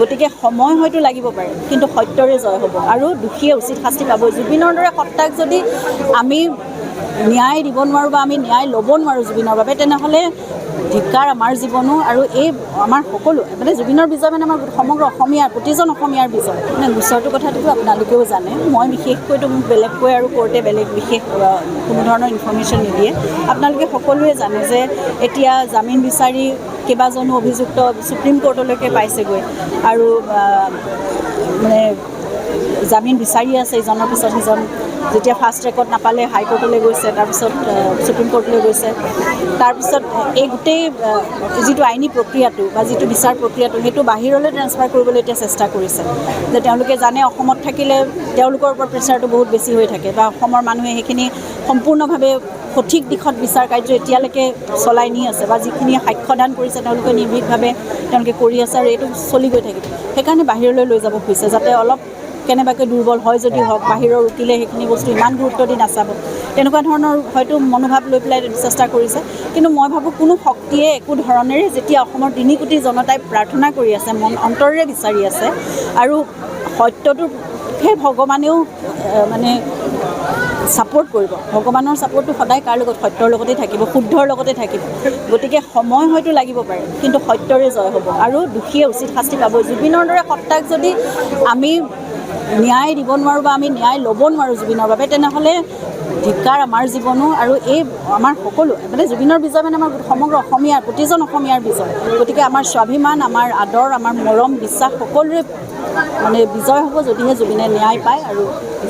গতিকে সময় হয়তো লাগিব পাৰে কিন্তু সত্যৰে জয় হ'ব আৰু দোষীয়ে উচিত শাস্তি পাব। জুবিনৰ দৰে সত্তাক যদি আমি ন্যায় দিব নোৱাৰোঁ বা আমি ন্যায় ল'ব নোৱাৰোঁ জুবিনৰ বাবে, তেনেহ'লে ধিক্কাৰ আমাৰ জীৱনো আৰু এই আমাৰ সকলো মানে জুবিনৰ বিজয় মানে আমাৰ সমগ্ৰ অসমীয়াৰ প্ৰতিজন অসমীয়াৰ বিজয়। মানে গোচৰটোৰ কথাটোতো আপোনালোকেও জানে, মই বিশেষকৈতো মোক বেলেগকৈ আৰু কোৰ্টে বেলেগ বিশেষ কোনো ধৰণৰ ইনফৰ্মেশ্যন নিদিয়ে। আপোনালোকে সকলোৱে জানে যে এতিয়া জামিন বিচাৰি কেইবাজনো অভিযুক্ত সুপ্ৰিম কোৰ্টলৈকে পাইছেগৈ আৰু মানে জামিন বিচাৰি আছে ইজনৰ পিছত সিজন। যেতিয়া ফাৰ্ষ্ট ট্ৰেকত নাপালে হাইকোৰ্টলৈ গৈছে, তাৰপিছত সুপ্ৰিম কোৰ্টলৈ গৈছে। তাৰপিছত এই গোটেই যিটো আইনী প্ৰক্ৰিয়াটো বা যিটো বিচাৰ প্ৰক্ৰিয়াটো সেইটো বাহিৰলৈ ট্ৰেন্সফাৰ কৰিবলৈ এতিয়া চেষ্টা কৰিছে। যে তেওঁলোকে জানে অসমত থাকিলে তেওঁলোকৰ ওপৰত প্ৰেছাৰটো বহুত বেছি হৈ থাকে বা অসমৰ মানুহে সেইখিনি সম্পূৰ্ণভাৱে সঠিক দিশত বিচাৰ কাৰ্য এতিয়ালৈকে চলাই নি আছে বা যিখিনি সাক্ষ্যদান কৰিছে তেওঁলোকে নিৰ্ভীকভাৱে তেওঁলোকে কৰি আছে আৰু এইটো চলি গৈ থাকিব। সেইকাৰণে বাহিৰলৈ লৈ যাব খুজিছে যাতে অলপ কেনেবাকৈ দুৰ্বল হয় যদি হওক, বাহিৰৰ উকিলে সেইখিনি বস্তু ইমান গুৰুত্ব দি নাচাব, তেনেকুৱা ধৰণৰ হয়তো মনোভাৱ লৈ পেলাই চেষ্টা কৰিছে। কিন্তু মই ভাবোঁ কোনো শক্তিয়ে একো ধৰণেৰে যেতিয়া অসমৰ 3 কোটি জনতাই প্ৰাৰ্থনা কৰি আছে, মন অন্তৰেৰে বিচাৰি আছে আৰু সত্যটো সেই ভগৱানেও মানে ছাপোৰ্ট কৰিব। ভগৱানৰ ছাপোৰ্টটো সদায় কাৰ লগত? সত্যৰ লগতেই থাকিব, শুদ্ধৰ লগতে থাকিব। গতিকে সময় হয়তো লাগিব পাৰে কিন্তু সত্যৰে জয় হ'ব আৰু দোষীয়ে উচিত শাস্তি পাব। জুবিনৰ দৰে সত্তাক যদি আমি ন্যায় দিব নোৱাৰোঁ বা আমি ন্যায় ল'ব নোৱাৰোঁ জুবিনৰ বাবে, তেনেহ'লে ধিক্কাৰ আমাৰ জীৱনো আৰু এই আমাৰ সকলো মানে জুবিনৰ বিজয় মানে আমাৰ সমগ্ৰ অসমীয়াৰ প্ৰতিজন অসমীয়াৰ বিজয়। গতিকে আমাৰ স্বাভিমান, আমাৰ আদৰ, আমাৰ মৰম, বিশ্বাস সকলোৰে মানে বিজয় হ'ব যদিহে জুবিনে ন্যায় পায় আৰু